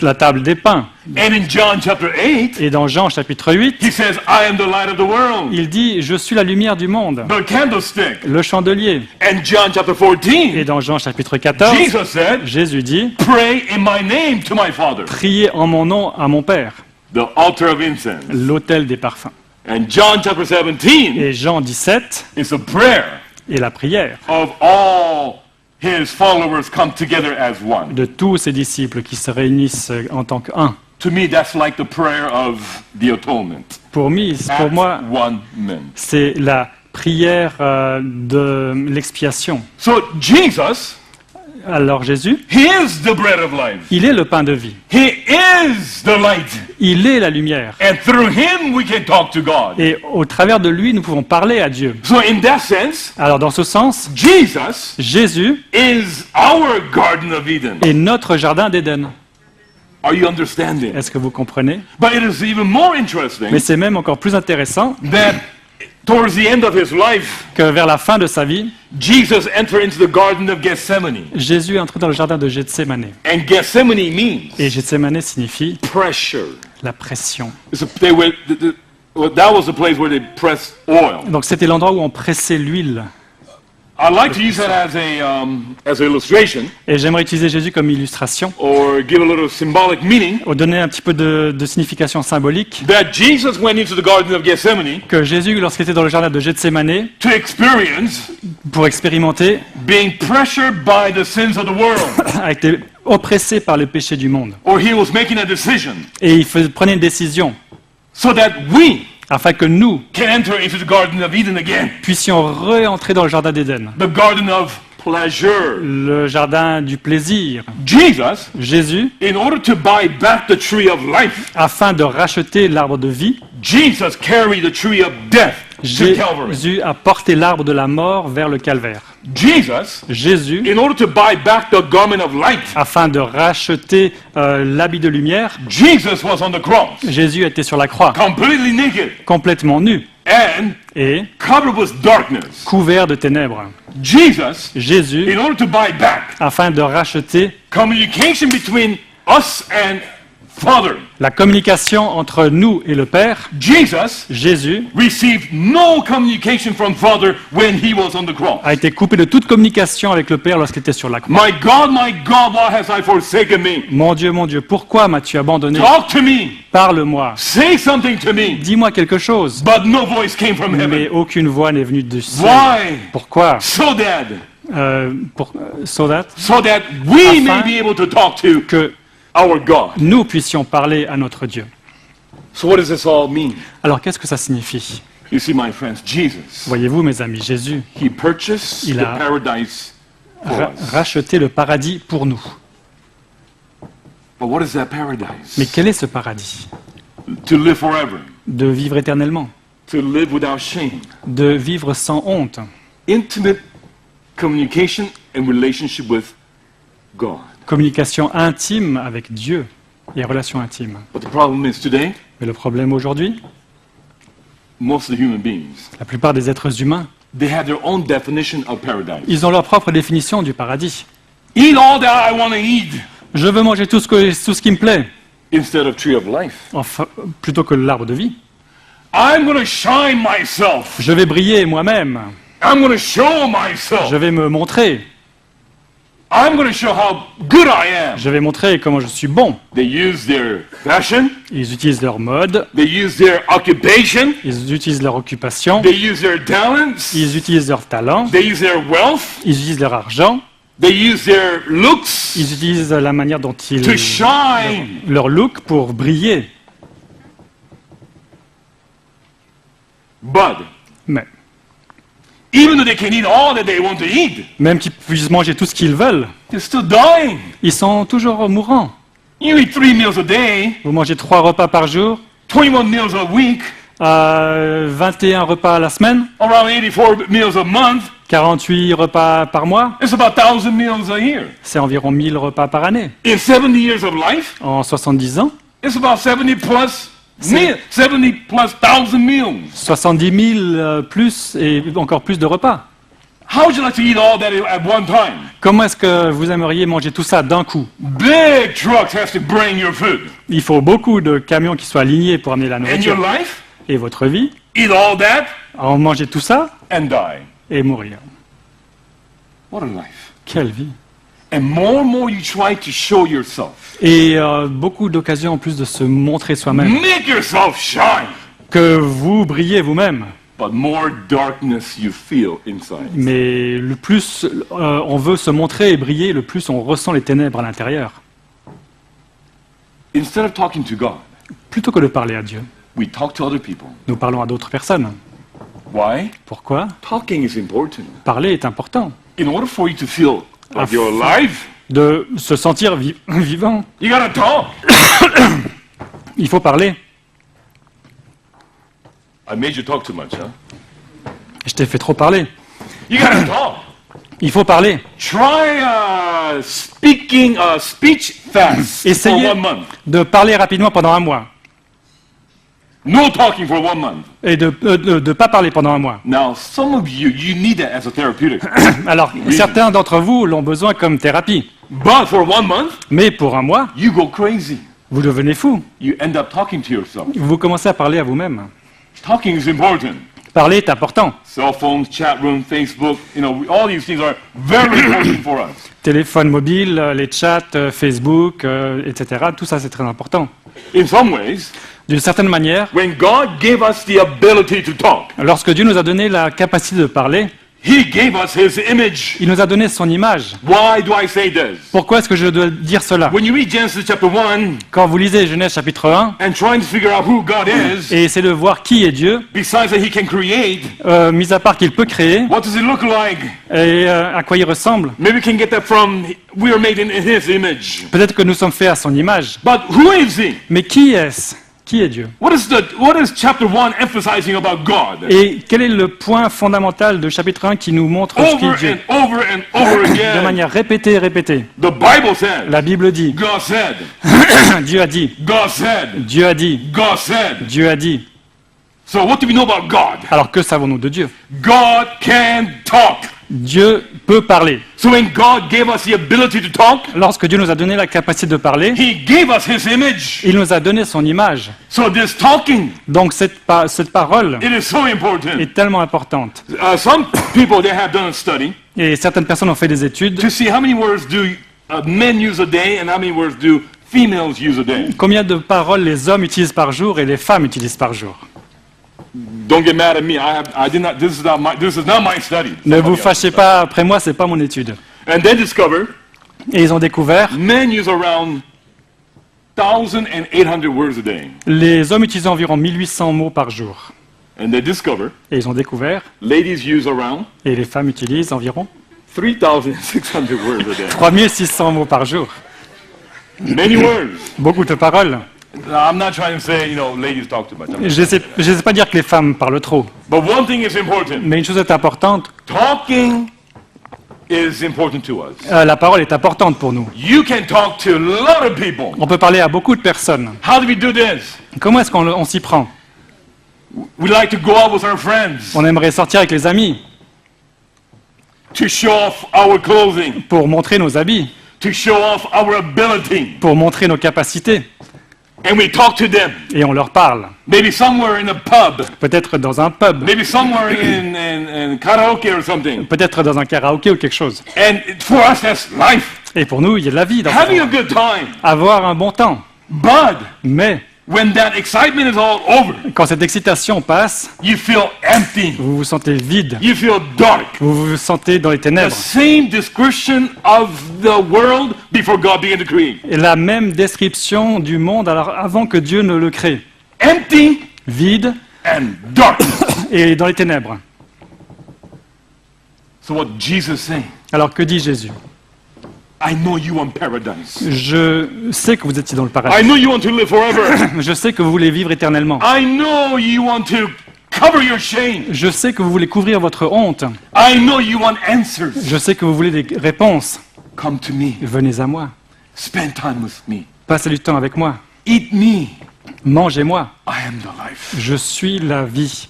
Speaker 2: la table des pains.
Speaker 1: And in John chapter 8,
Speaker 2: Et dans Jean chapitre 8,
Speaker 1: he says, I am the light of the world.
Speaker 2: il dit « Je suis la lumière du monde
Speaker 1: The candlestick. ».
Speaker 2: Le chandelier.
Speaker 1: And John chapter
Speaker 2: Et
Speaker 1: 14,
Speaker 2: dans Jean chapitre 14,
Speaker 1: Jesus said,
Speaker 2: Jésus dit
Speaker 1: pray in my name to my Father.
Speaker 2: « Priez en mon nom à mon Père
Speaker 1: The altar of incense. ».
Speaker 2: L'autel des parfums.
Speaker 1: And John chapter 17
Speaker 2: Et Jean 17
Speaker 1: is a prayer
Speaker 2: est la prière
Speaker 1: of all his followers come together as one.
Speaker 2: de tous ses disciples qui se réunissent en tant qu'un.
Speaker 1: To me, that's like the prayer of the atonement.
Speaker 2: Pour moi,
Speaker 1: One man.
Speaker 2: c'est la prière de l'expiation.
Speaker 1: So Jesus,
Speaker 2: Alors Jésus,
Speaker 1: he is the bread of life.
Speaker 2: il est le pain de vie.
Speaker 1: He is the light.
Speaker 2: Il est la lumière.
Speaker 1: And through him we can talk to God.
Speaker 2: Et au travers de lui, nous pouvons parler à Dieu.
Speaker 1: So in that sense,
Speaker 2: Alors dans ce sens,
Speaker 1: Jesus
Speaker 2: Jésus
Speaker 1: is our Garden of Eden.
Speaker 2: est notre jardin d'Éden.
Speaker 1: Are you understanding?
Speaker 2: Est-ce que vous comprenez?
Speaker 1: But it is even more interesting
Speaker 2: Mais c'est même encore plus intéressant
Speaker 1: that towards the end of his life,
Speaker 2: que vers la fin de sa vie,
Speaker 1: Jesus entered into the Garden of Gethsemane.
Speaker 2: Jésus est entré dans le jardin de Gethsémane.
Speaker 1: And Gethsemane means
Speaker 2: Et Gethsémane signifie
Speaker 1: pressure.
Speaker 2: la pression.
Speaker 1: Well, that was the place where they pressed oil.
Speaker 2: Donc c'était l'endroit où on pressait l'huile.
Speaker 1: I like to use that as an illustration
Speaker 2: Et j'aimerais utiliser Jésus comme illustration,
Speaker 1: or give a little symbolic meaning
Speaker 2: ou donner un petit peu de signification symbolique,
Speaker 1: that Jesus went into the Garden of Gethsemane
Speaker 2: que Jésus, lorsqu'il était dans le jardin de Gethsémane,
Speaker 1: to experience
Speaker 2: pour expérimenter,
Speaker 1: being pressured by the sins of the world,
Speaker 2: a été oppressé par le péché du monde.
Speaker 1: or he was making a decision
Speaker 2: Et il prenait une décision
Speaker 1: so that we
Speaker 2: afin que nous
Speaker 1: can enter into the Garden of Eden again,
Speaker 2: puissions réentrer dans le jardin d'Éden,
Speaker 1: the Garden of pleasure.
Speaker 2: le jardin du plaisir.
Speaker 1: Jesus,
Speaker 2: Jésus,
Speaker 1: in order to buy back the tree of life,
Speaker 2: afin de racheter l'arbre de vie,
Speaker 1: Jesus carried the tree of death to Calvary.
Speaker 2: Jésus a porté l'arbre de la mort vers le calvaire.
Speaker 1: Jesus,
Speaker 2: Jésus,
Speaker 1: in order to buy back the garment of light,
Speaker 2: afin de racheter l'habit de lumière,
Speaker 1: Jesus was on the cross,
Speaker 2: Jésus était sur la croix,
Speaker 1: completely naked
Speaker 2: complètement nu
Speaker 1: and
Speaker 2: et
Speaker 1: covered with darkness.
Speaker 2: couvert de ténèbres.
Speaker 1: Jesus,
Speaker 2: Jésus,
Speaker 1: in order to buy back
Speaker 2: afin de racheter
Speaker 1: communication between us and Father,
Speaker 2: la communication entre nous et le Père,
Speaker 1: Jesus
Speaker 2: Jésus
Speaker 1: received no communication from Father when he was on the cross.
Speaker 2: a été coupé de toute communication avec le Père lorsqu'il était sur la croix.
Speaker 1: My God, why has I forsaken me?
Speaker 2: Mon Dieu, pourquoi m'as-tu abandonné?
Speaker 1: Talk to me.
Speaker 2: Parle-moi.
Speaker 1: Say something to me.
Speaker 2: Dis-moi quelque chose.
Speaker 1: But no voice came from
Speaker 2: Mais
Speaker 1: heaven.
Speaker 2: aucune voix n'est venue du ciel.
Speaker 1: Why?
Speaker 2: Pourquoi?
Speaker 1: So that we
Speaker 2: Afin
Speaker 1: may be able to talk to
Speaker 2: que
Speaker 1: our God.
Speaker 2: nous puissions parler à notre Dieu.
Speaker 1: So what does this all mean?
Speaker 2: Alors qu'est-ce que ça signifie?
Speaker 1: You see, my friends, Jesus,
Speaker 2: Voyez-vous, mes amis, Jésus
Speaker 1: he purchased
Speaker 2: Il
Speaker 1: the
Speaker 2: a
Speaker 1: paradise for us.
Speaker 2: racheté le paradis pour nous.
Speaker 1: But what is that paradise?
Speaker 2: Mais quel est ce paradis?
Speaker 1: To live forever,
Speaker 2: De vivre éternellement,
Speaker 1: to live without shame,
Speaker 2: de vivre sans honte,
Speaker 1: intimate communication and relationship with God.
Speaker 2: communication intime avec Dieu et relation intime.
Speaker 1: But the problem is today,
Speaker 2: Mais le problème aujourd'hui,
Speaker 1: most of the human beings,
Speaker 2: la plupart des êtres humains,
Speaker 1: they have their own definition of paradise.
Speaker 2: ils ont leur propre définition du paradis.
Speaker 1: Eat all that I want to eat
Speaker 2: Je veux manger tout ce qui me plaît,
Speaker 1: instead of tree of life.
Speaker 2: enfin, plutôt que l'arbre de vie.
Speaker 1: I'm going to shine myself.
Speaker 2: Je vais briller moi-même.
Speaker 1: I'm going to show myself.
Speaker 2: Je vais me montrer.
Speaker 1: I'm going to show how good I am.
Speaker 2: Je vais montrer comment je suis bon.
Speaker 1: They use their fashion.
Speaker 2: Ils utilisent leur mode,
Speaker 1: They use their occupation.
Speaker 2: ils utilisent leur occupation,
Speaker 1: They use their talents.
Speaker 2: ils utilisent leur talent,
Speaker 1: They use their wealth.
Speaker 2: ils utilisent leur argent,
Speaker 1: They use their looks
Speaker 2: ils utilisent la manière dont
Speaker 1: to
Speaker 2: ils...
Speaker 1: shine.
Speaker 2: leur look pour briller.
Speaker 1: But
Speaker 2: Mais
Speaker 1: even though they can eat all that they want to eat,
Speaker 2: même qu'ils puissent manger tout ce qu'ils veulent,
Speaker 1: they're still dying.
Speaker 2: ils sont toujours mourants.
Speaker 1: You eat 3 meals a day,
Speaker 2: Vous mangez 3 repas par jour,
Speaker 1: 21 meals a week,
Speaker 2: 21 repas à la semaine,
Speaker 1: around 84 meals a month.
Speaker 2: 48 repas par mois,
Speaker 1: It's about 1,000 meals a year.
Speaker 2: c'est environ 1000 repas par année.
Speaker 1: In 70 years of life,
Speaker 2: En 70 ans,
Speaker 1: it's about 70 plus 1,000 meals.
Speaker 2: 70 000 plus et encore plus de repas.
Speaker 1: How would you like to eat all that at one time?
Speaker 2: Comment est-ce que vous aimeriez manger tout ça d'un coup?
Speaker 1: Big trucks have to bring your food.
Speaker 2: Il faut beaucoup de camions qui soient alignés pour amener la
Speaker 1: And your
Speaker 2: nourriture.
Speaker 1: life,
Speaker 2: Et votre vie,
Speaker 1: eat all that
Speaker 2: en manger tout ça
Speaker 1: and die.
Speaker 2: et mourir.
Speaker 1: What a life.
Speaker 2: Quelle vie!
Speaker 1: And more you try to show yourself.
Speaker 2: Et beaucoup d'occasions en plus de se montrer soi-même.
Speaker 1: Make yourself shine.
Speaker 2: Que vous brillez vous-même.
Speaker 1: But more darkness you feel inside.
Speaker 2: Mais le plus on veut se montrer et briller, le plus on ressent les ténèbres à l'intérieur.
Speaker 1: Instead of talking to God,
Speaker 2: Plutôt que de parler à Dieu,
Speaker 1: we talk to other people.
Speaker 2: nous parlons à d'autres personnes.
Speaker 1: Why?
Speaker 2: Pourquoi?
Speaker 1: Talking is important.
Speaker 2: Parler est important.
Speaker 1: In order for you to feel like
Speaker 2: Ah,
Speaker 1: you're alive,
Speaker 2: De se sentir vivant,
Speaker 1: you gotta talk.
Speaker 2: il faut parler.
Speaker 1: I made you talk too much, huh?
Speaker 2: Je t'ai fait trop parler.
Speaker 1: You gotta talk.
Speaker 2: Il faut parler.
Speaker 1: Try speech fast
Speaker 2: Essayez
Speaker 1: for 1 month.
Speaker 2: de parler rapidement pendant un mois.
Speaker 1: No talking for 1 month.
Speaker 2: Et de ne pas parler pendant un mois.
Speaker 1: Now, some of you need that as a therapeutic.
Speaker 2: Alors, certains d'entre vous l'ont besoin comme thérapie.
Speaker 1: But for 1 month,
Speaker 2: Mais pour un mois,
Speaker 1: you go crazy.
Speaker 2: vous devenez fou.
Speaker 1: You end up talking to yourself.
Speaker 2: Vous commencez à parler à vous-même.
Speaker 1: Talking is important.
Speaker 2: Parler est important.
Speaker 1: Cell phones, chat room, Facebook, all these things are very important for us.
Speaker 2: Téléphone mobile, les chats, Facebook, etc. Tout ça, c'est très important.
Speaker 1: In some ways,
Speaker 2: D'une certaine manière,
Speaker 1: when God gave us the ability to talk,
Speaker 2: lorsque Dieu nous a donné la capacité de parler,
Speaker 1: He gave us His image.
Speaker 2: il nous a donné son image.
Speaker 1: Why do I say this?
Speaker 2: Pourquoi est-ce que je dois dire cela?
Speaker 1: When you read Genesis chapter 1
Speaker 2: Quand vous lisez Genèse chapitre 1
Speaker 1: and trying to figure out who God is,
Speaker 2: et essayez de voir qui est Dieu,
Speaker 1: besides that He can create,
Speaker 2: mis à part qu'il peut créer,
Speaker 1: what does it look like?
Speaker 2: et à quoi il ressemble,
Speaker 1: Maybe we can get that from we are made in His image.
Speaker 2: peut-être que nous sommes faits à son image.
Speaker 1: But who is He?
Speaker 2: Mais qui est-ce? Qui est Dieu?
Speaker 1: What is chapter 1 emphasizing about God?
Speaker 2: Et quel est le point fondamental de chapitre 1 qui nous montre ce qu'est
Speaker 1: Over
Speaker 2: Dieu?
Speaker 1: and over and over
Speaker 2: De
Speaker 1: again.
Speaker 2: manière répétée et répétée.
Speaker 1: The Bible said,
Speaker 2: La Bible dit,
Speaker 1: God said,
Speaker 2: Dieu a dit,
Speaker 1: God said,
Speaker 2: Dieu a dit,
Speaker 1: God said.
Speaker 2: Dieu a dit.
Speaker 1: So what do we know about God?
Speaker 2: Alors que savons-nous de Dieu?
Speaker 1: God can talk.
Speaker 2: Dieu peut parler.
Speaker 1: So when God gave us the ability to talk,
Speaker 2: Lorsque Dieu nous a donné la capacité de parler,
Speaker 1: He gave us His image.
Speaker 2: il nous a donné son image.
Speaker 1: So this talking,
Speaker 2: Donc cette parole
Speaker 1: it is so important.
Speaker 2: est tellement importante.
Speaker 1: Some people, they have done a study
Speaker 2: Et certaines personnes ont fait des études.
Speaker 1: to see how many words do men use a day and how many words do females use a day.
Speaker 2: Combien de paroles les hommes utilisent par jour et les femmes utilisent par jour?
Speaker 1: Don't get mad at me. I did not. This is not my study.
Speaker 2: Ne vous fâchez pas après moi, c'est pas mon étude.
Speaker 1: And they discovered
Speaker 2: Et ils ont découvert,
Speaker 1: men use around 1,800 words a day.
Speaker 2: les hommes utilisent environ 1800 mots par jour.
Speaker 1: And they discovered
Speaker 2: Et ils ont découvert,
Speaker 1: ladies use around
Speaker 2: et les femmes utilisent environ
Speaker 1: 3,600 words a day.
Speaker 2: 3600 mots par jour.
Speaker 1: Many words.
Speaker 2: Beaucoup de paroles.
Speaker 1: I'm not trying to say, ladies talk too much.
Speaker 2: Je ne sais pas dire que les femmes parlent trop,
Speaker 1: But one thing is important.
Speaker 2: mais une chose est importante,
Speaker 1: Talking is important to us.
Speaker 2: la parole est importante pour nous.
Speaker 1: You can talk to a lot of people.
Speaker 2: On peut parler à beaucoup de personnes.
Speaker 1: How do we do this?
Speaker 2: Comment est-ce qu'on s'y prend?
Speaker 1: We like to go out with our friends
Speaker 2: On aimerait sortir avec les amis
Speaker 1: to show off our clothing,
Speaker 2: pour montrer nos habits,
Speaker 1: to show off our ability.
Speaker 2: pour montrer nos capacités,
Speaker 1: And we talk to them.
Speaker 2: et on leur parle.
Speaker 1: Maybe somewhere in a pub.
Speaker 2: Peut-être dans un pub,
Speaker 1: Maybe somewhere in karaoke or something.
Speaker 2: peut-être dans un karaoké ou quelque chose.
Speaker 1: And for us, that's life.
Speaker 2: Et pour nous, il y a de la vie dans
Speaker 1: Having a
Speaker 2: ça.
Speaker 1: good time.
Speaker 2: Avoir un bon temps.
Speaker 1: But
Speaker 2: Mais
Speaker 1: when that excitement is all over,
Speaker 2: quand cette excitation passe,
Speaker 1: you feel empty.
Speaker 2: vous vous sentez vide,
Speaker 1: You feel dark.
Speaker 2: vous vous sentez dans les
Speaker 1: The
Speaker 2: ténèbres.
Speaker 1: same description of the world before God began to create.
Speaker 2: Et la même description du monde alors avant que Dieu ne le crée.
Speaker 1: Empty
Speaker 2: Vide
Speaker 1: and dark.
Speaker 2: et dans les ténèbres.
Speaker 1: So what Jesus saying?
Speaker 2: Alors que dit Jésus?
Speaker 1: I know you want paradise.
Speaker 2: Je sais que vous étiez dans le
Speaker 1: I
Speaker 2: paradis.
Speaker 1: know you want to live forever.
Speaker 2: Je sais que vous voulez vivre éternellement.
Speaker 1: I know you want to cover your shame.
Speaker 2: Je sais que vous voulez couvrir votre honte.
Speaker 1: I know you want answers.
Speaker 2: Je sais que vous voulez des réponses.
Speaker 1: Come to me.
Speaker 2: Venez à moi.
Speaker 1: Spend time with me.
Speaker 2: Passez du temps avec moi.
Speaker 1: Eat me.
Speaker 2: Mangez-moi.
Speaker 1: I am the life.
Speaker 2: Je suis la vie.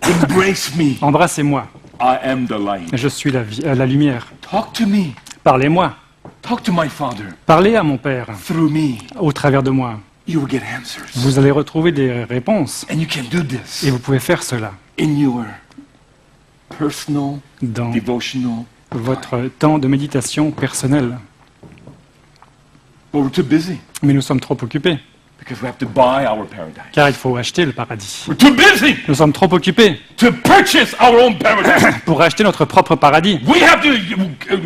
Speaker 1: Embrace me.
Speaker 2: Embrassez-moi.
Speaker 1: I am the light.
Speaker 2: Je suis la lumière.
Speaker 1: Talk to me.
Speaker 2: Parlez-moi.
Speaker 1: Talk to my Father.
Speaker 2: Parlez à mon Père
Speaker 1: Through me,
Speaker 2: au travers de moi.
Speaker 1: you will get answers.
Speaker 2: Vous allez retrouver des réponses
Speaker 1: And you can do this
Speaker 2: et vous pouvez faire cela
Speaker 1: in your personal,
Speaker 2: dans
Speaker 1: devotional.
Speaker 2: votre temps de méditation personnelle.
Speaker 1: But we're too busy
Speaker 2: Mais nous sommes trop occupés,
Speaker 1: because we have to buy our paradise.
Speaker 2: car il faut acheter le paradis.
Speaker 1: We're too busy
Speaker 2: Nous sommes trop occupés
Speaker 1: to purchase our own paradise.
Speaker 2: pour acheter notre propre paradis.
Speaker 1: We have to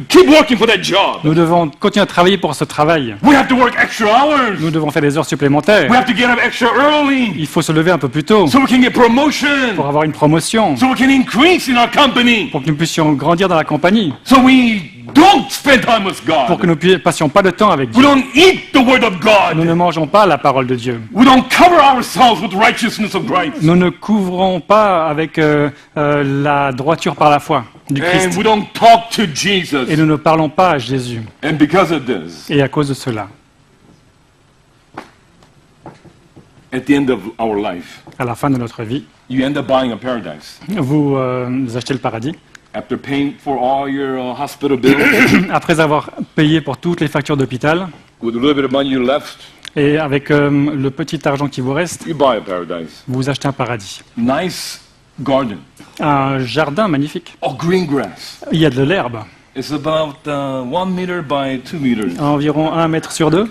Speaker 1: keep working for that job.
Speaker 2: Nous devons continuer à travailler pour ce travail.
Speaker 1: We have to work extra hours.
Speaker 2: Nous devons faire des heures supplémentaires.
Speaker 1: We have to get up extra early
Speaker 2: Il faut se lever un peu plus tôt
Speaker 1: so we can get promotion,
Speaker 2: pour avoir une promotion,
Speaker 1: so we can increase in our company,
Speaker 2: pour que nous puissions grandir dans la compagnie,
Speaker 1: so we don't spend time with
Speaker 2: pour que
Speaker 1: God.
Speaker 2: nous passions pas de temps avec
Speaker 1: We
Speaker 2: Dieu.
Speaker 1: don't eat the word of
Speaker 2: Nous
Speaker 1: God.
Speaker 2: ne mangeons pas la parole de Dieu.
Speaker 1: We don't cover ourselves with righteousness of Christ.
Speaker 2: Nous ne couvrons pas avec la droiture par la foi du
Speaker 1: And
Speaker 2: Christ.
Speaker 1: we don't talk to
Speaker 2: Et
Speaker 1: Jesus.
Speaker 2: nous ne parlons pas à Jésus.
Speaker 1: And because of this,
Speaker 2: Et à cause de cela,
Speaker 1: at the end of our life,
Speaker 2: à la fin de notre vie,
Speaker 1: you end up buying a paradise.
Speaker 2: vous achetez le paradis.
Speaker 1: After paying for all your hospital bills,
Speaker 2: Après avoir payé pour toutes les factures d'hôpital,
Speaker 1: with a little bit of money you left,
Speaker 2: et avec le petit argent qui vous reste,
Speaker 1: you buy a paradise.
Speaker 2: vous achetez un paradis.
Speaker 1: Nice garden.
Speaker 2: Un jardin magnifique.
Speaker 1: Oh, green grass.
Speaker 2: Il y a de l'herbe,
Speaker 1: It's about 1 meter by 2 meters.
Speaker 2: à environ 1 mètre sur 2,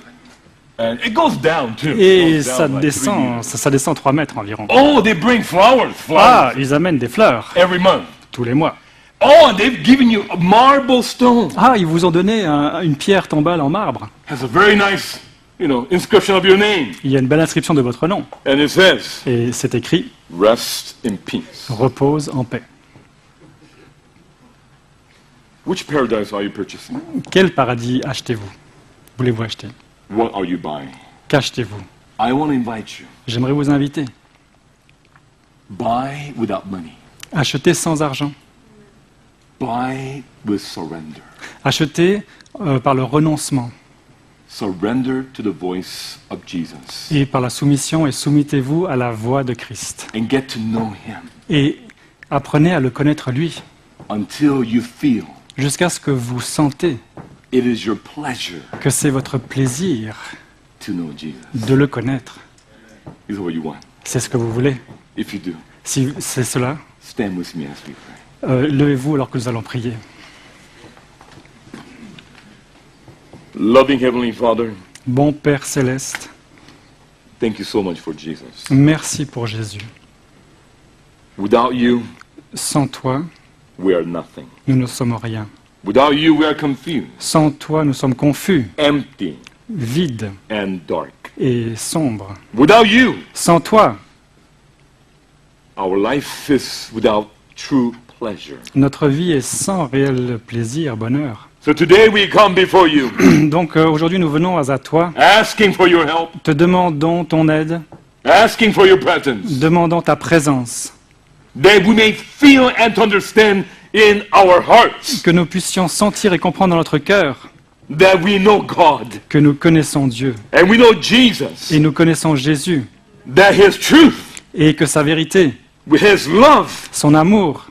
Speaker 1: And it goes down too. It
Speaker 2: et
Speaker 1: goes
Speaker 2: ça
Speaker 1: down like 3
Speaker 2: descend,
Speaker 1: meters.
Speaker 2: ça descend 3 mètres environ.
Speaker 1: Oh, they bring flowers
Speaker 2: Ah, ils amènent des fleurs
Speaker 1: every month.
Speaker 2: tous les mois.
Speaker 1: Oh, and they've given you a marble stone.
Speaker 2: Ah, ils vous ont donné une pierre tombale en marbre.
Speaker 1: Has a very nice, inscription of your name.
Speaker 2: Il y a une belle inscription de votre nom.
Speaker 1: And it says,
Speaker 2: Et c'est écrit
Speaker 1: rest in peace.
Speaker 2: « Repose en paix
Speaker 1: Which paradise are you purchasing? ».
Speaker 2: Quel paradis achetez-vous? Voulez-vous acheter?
Speaker 1: What are you buying?
Speaker 2: Qu'achetez-vous?
Speaker 1: I want to invite you.
Speaker 2: J'aimerais vous inviter.
Speaker 1: Buy without money.
Speaker 2: Achetez sans argent.
Speaker 1: Buy with surrender.
Speaker 2: Achetez par le renoncement
Speaker 1: Surrender to the voice of Jesus.
Speaker 2: et par la soumission, et soumettez-vous à la voix de Christ.
Speaker 1: And get to know Him
Speaker 2: Et apprenez à le connaître lui,
Speaker 1: until you feel
Speaker 2: jusqu'à ce que vous sentez
Speaker 1: it is your pleasure
Speaker 2: que c'est votre plaisir
Speaker 1: to know Jesus.
Speaker 2: de le connaître.
Speaker 1: Is what you want.
Speaker 2: C'est ce que vous voulez.
Speaker 1: If you do,
Speaker 2: Si c'est cela,
Speaker 1: stand with me as we pray.
Speaker 2: levez-vous alors que nous allons prier.
Speaker 1: Loving Heavenly Father,
Speaker 2: Bon Père céleste,
Speaker 1: thank you so much for Jesus.
Speaker 2: merci pour Jésus.
Speaker 1: Without you,
Speaker 2: Sans toi,
Speaker 1: we are nothing.
Speaker 2: nous ne sommes rien.
Speaker 1: Without you, we are confused,
Speaker 2: Sans toi, nous sommes confus,
Speaker 1: empty,
Speaker 2: vides
Speaker 1: and dark.
Speaker 2: et sombres.
Speaker 1: Without you,
Speaker 2: Sans toi,
Speaker 1: our life is without true pleasure.
Speaker 2: notre vie est sans réel plaisir, bonheur.
Speaker 1: So today we come before you,
Speaker 2: Donc aujourd'hui, nous venons à toi,
Speaker 1: asking for your help,
Speaker 2: te demandons ton aide,
Speaker 1: asking for your presence,
Speaker 2: demandons ta présence,
Speaker 1: that we may feel and understand in our hearts
Speaker 2: que nous puissions sentir et comprendre dans notre cœur
Speaker 1: that we know God,
Speaker 2: que nous connaissons Dieu
Speaker 1: and we know Jesus,
Speaker 2: et nous connaissons Jésus
Speaker 1: that His truth,
Speaker 2: et que sa vérité,
Speaker 1: His love,
Speaker 2: son amour,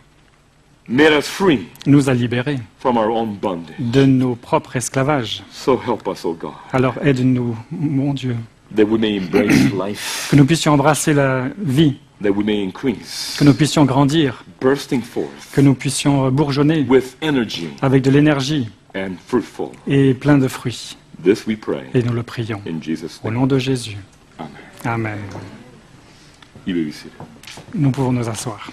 Speaker 1: made us free
Speaker 2: nous a libérés
Speaker 1: from our own bondage.
Speaker 2: de nos propres esclavages.
Speaker 1: So help us, O God,
Speaker 2: Alors aide-nous, mon Dieu,
Speaker 1: that we may embrace life,
Speaker 2: que nous puissions embrasser la vie,
Speaker 1: that we may increase,
Speaker 2: que nous puissions grandir,
Speaker 1: bursting forth
Speaker 2: que nous puissions bourgeonner
Speaker 1: with energy
Speaker 2: avec de l'énergie
Speaker 1: and fruitful.
Speaker 2: et plein de fruits.
Speaker 1: This we pray
Speaker 2: Et nous le prions.
Speaker 1: in Jesus'
Speaker 2: Au
Speaker 1: name.
Speaker 2: nom de Jésus.
Speaker 1: Amen.
Speaker 2: Amen.
Speaker 1: You may be seated.
Speaker 2: Nous pouvons nous asseoir.